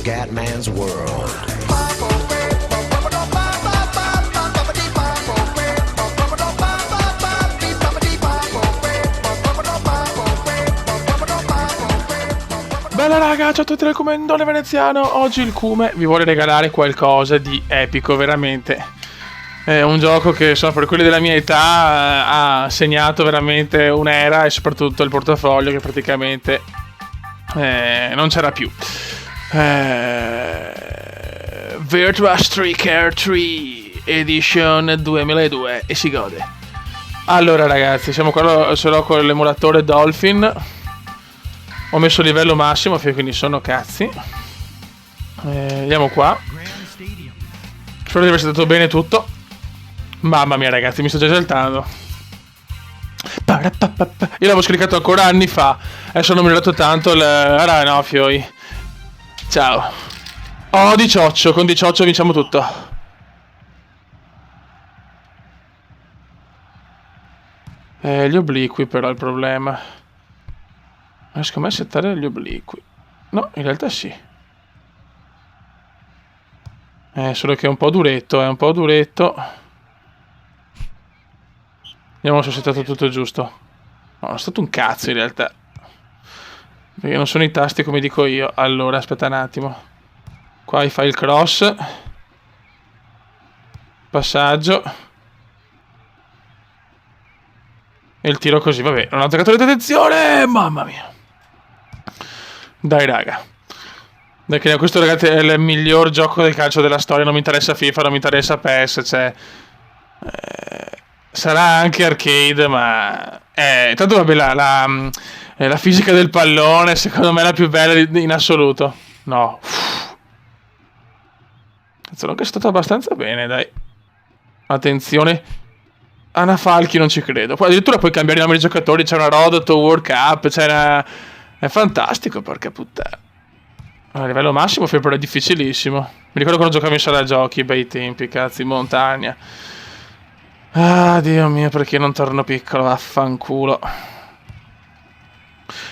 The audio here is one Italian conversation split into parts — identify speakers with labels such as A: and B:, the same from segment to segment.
A: Scatman's World.
B: Bella raga, ciao a tutti dal Comendone Veneziano. Oggi il Cume vi vuole regalare qualcosa di epico, veramente. È un gioco che, insomma, per quelli della mia età ha segnato veramente un'era, e soprattutto il portafoglio che praticamente non c'era più. Virtua Striker 3 Edition 2002 e si gode. Allora ragazzi, siamo qua, ce l'ho con l'emulatore Dolphin. Ho messo il livello massimo, quindi sono cazzi. Andiamo qua. Spero di aver stato bene tutto. Mamma mia ragazzi, mi sto già esaltando. Io l'avevo scaricato ancora anni fa. Adesso non mi ho dato tanto no, fioi. Ciao. Oh, 18, con 18 vinciamo tutto. Gli obliqui però è il problema. Riesco mai a settare gli obliqui? No, in realtà sì. Solo che è un po' duretto, Vediamo se ho settato tutto giusto. No, non è stato un cazzo in realtà. Perché non sono i tasti come dico io. Allora, aspetta un attimo. Qua fai il cross. Passaggio. E il tiro così, vabbè. Non ho attaccato la detenzione! Mamma mia. Dai raga. Dai che questo ragazzi è il miglior gioco del calcio della storia. Non mi interessa FIFA, non mi interessa PES. Cioè... sarà anche arcade, ma tanto vabbè la fisica del pallone secondo me è la più bella in assoluto. No, cazzo, che è stato abbastanza bene, dai. Attenzione, Anna Falchi, non ci credo. Poi addirittura puoi cambiare i nomi dei giocatori. C'è una Rodoto World Cup, è fantastico, porca puttana. A livello massimo però è difficilissimo. Mi ricordo quando giocavo in sala giochi, bei tempi, cazzo, in montagna. Ah, Dio mio, perché non torno piccolo, vaffanculo.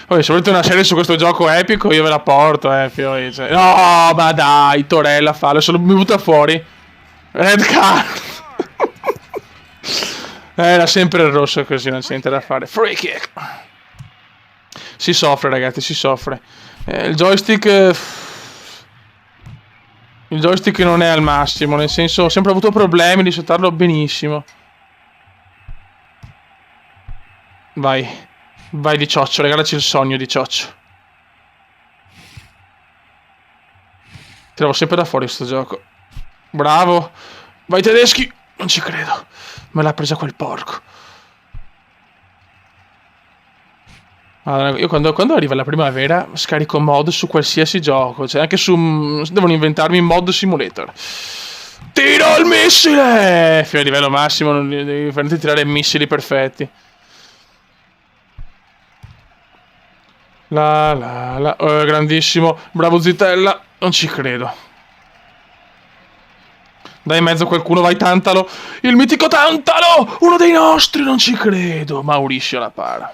B: Poi, se volete una serie su questo gioco epico, io ve la porto, fioi. Cioè. No, ma dai, Torella, fallo, solo mi butta fuori. Red card. Era sempre il rosso così, non c'è niente da fare. Free kick. Si soffre, ragazzi, si soffre. Il joystick... il joystick non è al massimo, nel senso, ho sempre avuto problemi di settarlo benissimo. Vai. Vai di cioccio, regalaci il sogno di cioccio. Tiravo sempre da fuori sto gioco. Bravo. Vai tedeschi. Non ci credo. Me l'ha presa quel porco. Allora, io quando arriva la primavera scarico mod su qualsiasi gioco. Cioè anche su... devono inventarmi mod simulator. Tiro il missile! Fino a livello massimo non devi farti tirare missili perfetti. Grandissimo. Bravo Zitella. Non ci credo. Dai in mezzo qualcuno, vai Tantalo. Il mitico Tantalo! Uno dei nostri, non ci credo. Mauricio la para.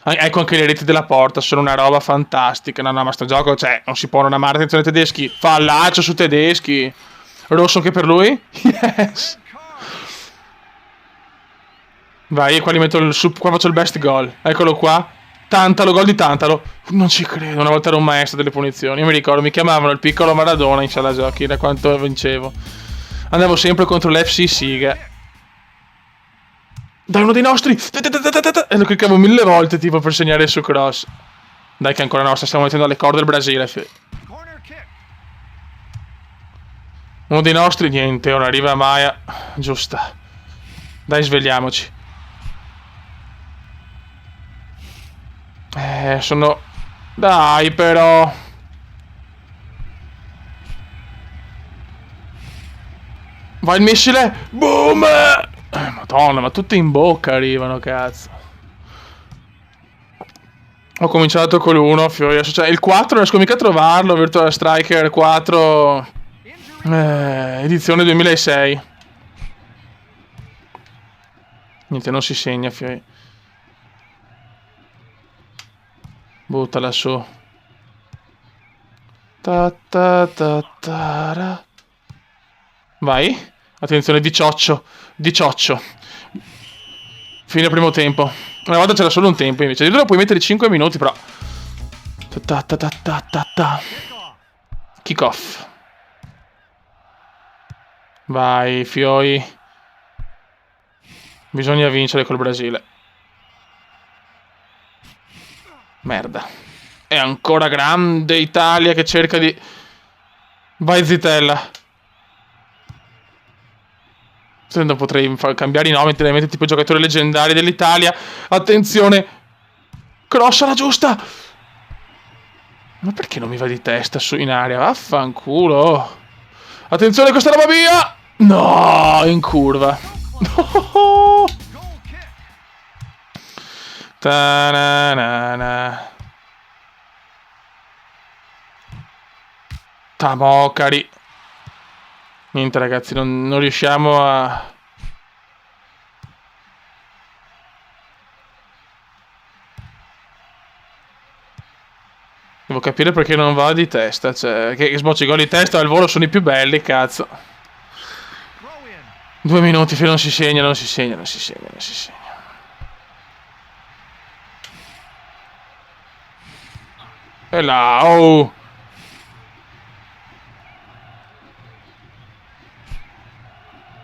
B: Ecco anche le reti della porta, sono una roba fantastica. No, ma sto gioco, cioè, non si può non amare. Attenzione ai tedeschi. Fallaccio su tedeschi. Rosso anche per lui? Yes. Vai, qua gli metto qua faccio il best goal. Eccolo qua. Tantalo, gol di Tantalo. Non ci credo, una volta ero un maestro delle punizioni. Io mi ricordo, mi chiamavano il piccolo Maradona in sala giochi, da quanto vincevo. Andavo sempre contro l'FC Siga. Dai, uno dei nostri! E lo cliccavo 1000 volte, tipo, per segnare su cross. Dai che è ancora nostra, stiamo mettendo alle corde il Brasile. Uno dei nostri, niente, ora arriva Maia. Giusta. Dai, svegliamoci. Sono... Dai, però... Vai il missile! Boom! Madonna, ma tutte in bocca arrivano, cazzo. Ho cominciato con l'1, cioè il 4 non riesco mica a trovarlo, Virtua Striker 4... edizione 2006. Niente, non si segna, fioi. Buttala su. Vai. Attenzione, 18. 18. Fine primo tempo. Una volta c'era solo un tempo invece. Di loro puoi mettere 5 minuti, però. Kick off. Vai, Fioi. Bisogna vincere col Brasile. Merda. È ancora grande Italia che cerca di... Vai, Zitella. Non potrei cambiare i nomi, mettere tipo giocatori leggendari dell'Italia. Attenzione. Cross alla giusta. Ma perché non mi va di testa su in aria? Vaffanculo. Attenzione, questa roba via. No, in curva. No. Ta-na-na-na. Tamocari. Niente ragazzi, non riusciamo a... Devo capire perché non va di testa. Cioè, che sbocci gol di testa al volo sono i più belli, cazzo. 2 minuti, non si segna, non si segna, non si segna, non si segna. E là, oh!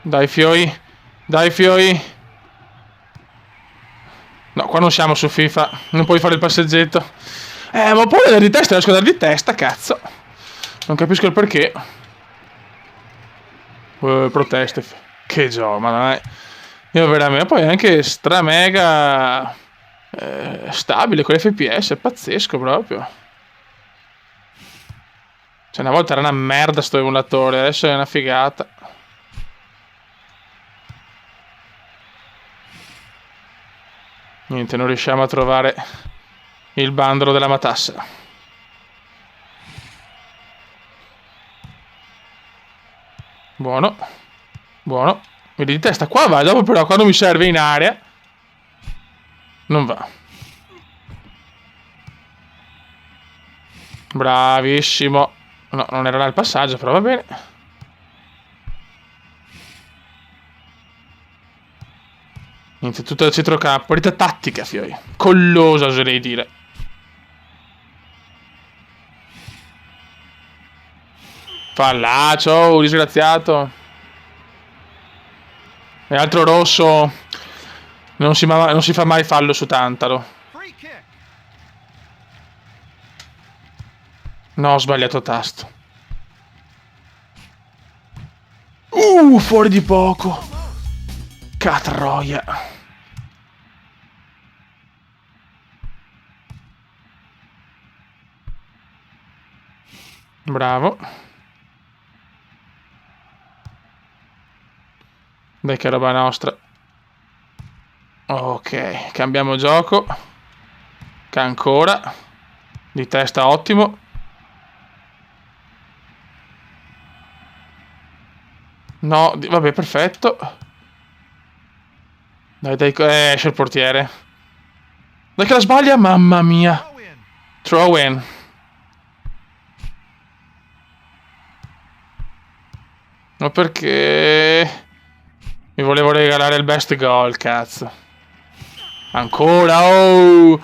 B: Dai Fioi, dai Fioi. No, qua non siamo su FIFA, non puoi fare il passeggetto. Ma poi andare di testa, riesco ad andare di testa, cazzo. Non capisco il perché. Proteste. Che gioco, ma non è... Io veramente... Poi è anche stra mega... stabile con l'FPS, è pazzesco proprio. Cioè una volta era una merda sto emulatore, adesso è una figata. Niente, non riusciamo a trovare il bandolo della matassa. Buono. Buono. Vedi di testa qua va, dopo però quando mi serve in area non va. Bravissimo. No, non era là il passaggio, però va bene. Niente, tutto da centrocampo. Partita tattica, Fioi. Collosa, oserei dire. Fallaccio, oh, disgraziato. E altro rosso. Non si fa mai fallo su Tantalo. No, ho sbagliato tasto. Fuori di poco. Catroia. Bravo. Dai che roba nostra. Ok, cambiamo gioco. Che ancora. Di testa ottimo. No, vabbè, perfetto. Dai, esce il portiere. Dai che la sbaglia, mamma mia. Throw in. Ma perché... Mi volevo regalare il best goal, cazzo. Ancora, oh!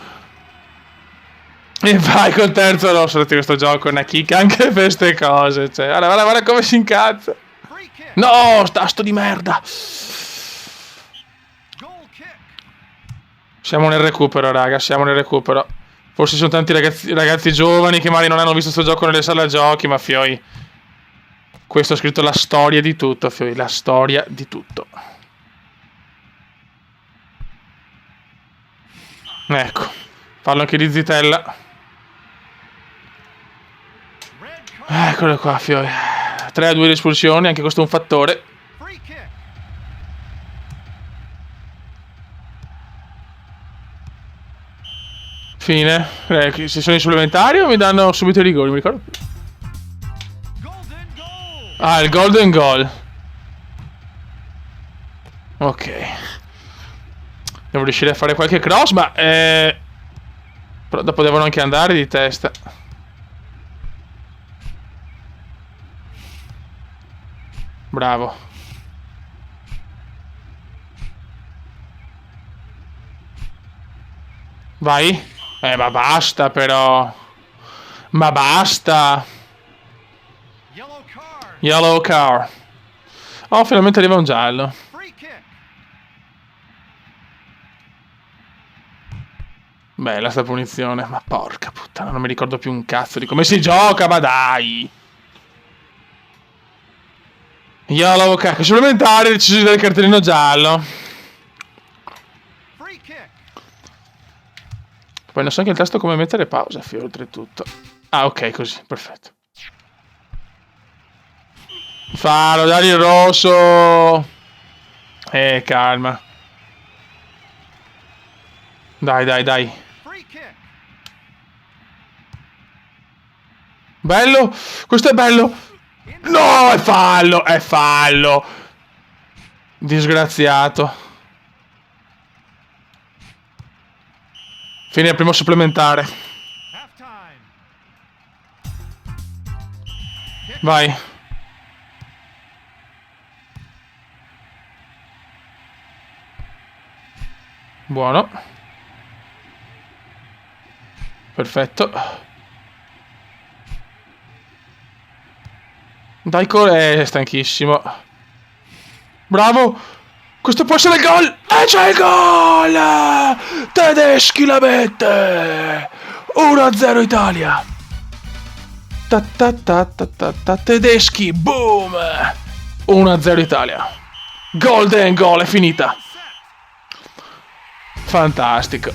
B: E vai col terzo rosso, questo gioco è una chicca anche per queste cose. Cioè, guarda come si incazza. No, sto di merda. Siamo nel recupero, raga, siamo nel recupero. Forse sono tanti ragazzi giovani che magari non hanno visto questo gioco nelle sale giochi, ma Fioi... Questo ha scritto la storia di tutto, Fioi, la storia di tutto. Ecco, fallo anche di Zitella. Eccolo qua, Fioi. 3-2 espulsioni, anche questo è un fattore. Fine. Se sono in supplementari o mi danno subito i rigori, mi ricordo più. Ah, il golden goal. Ok. Devo riuscire a fare qualche cross, ma... Però dopo devono anche andare di testa. Bravo. Vai. Ma basta però. Ma basta. Yellow car. Oh, finalmente arriva un giallo. Bella sta punizione. Ma porca puttana, non mi ricordo più un cazzo di come si gioca, ma dai. Yellow car. Supplementare, decisione del cartellino giallo. Poi non so anche il tasto come mettere pausa, oltretutto. Ah, ok, così, perfetto. Fallo, dai il rosso. Calma. Dai. Bello, questo è bello. No, è fallo. Disgraziato. Fine il primo supplementare. Vai. Buono. Perfetto. Dai, è stanchissimo. Bravo. Questo può essere il gol. E c'è il gol. Tedeschi la mette. 1-0 Italia. Tedeschi. Boom. 1-0 Italia. Golden goal. È finita. Fantastico.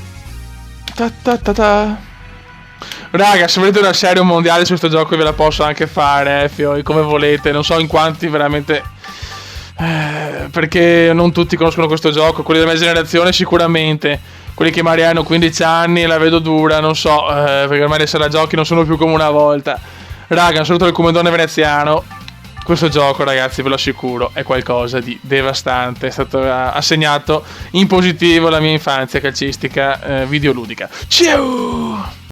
B: Raga, se volete una serie mondiale su questo gioco ve la posso anche fare, fioi, come volete. Non so in quanti veramente, perché non tutti conoscono questo gioco. Quelli della mia generazione sicuramente. Quelli che magari hanno 15 anni la vedo dura, non so, perché ormai le sala giochi non sono più come una volta. Raga, un saluto del comandone veneziano. Questo gioco, ragazzi, ve lo assicuro, è qualcosa di devastante. È stato assegnato in positivo la mia infanzia calcistica videoludica. Ciao!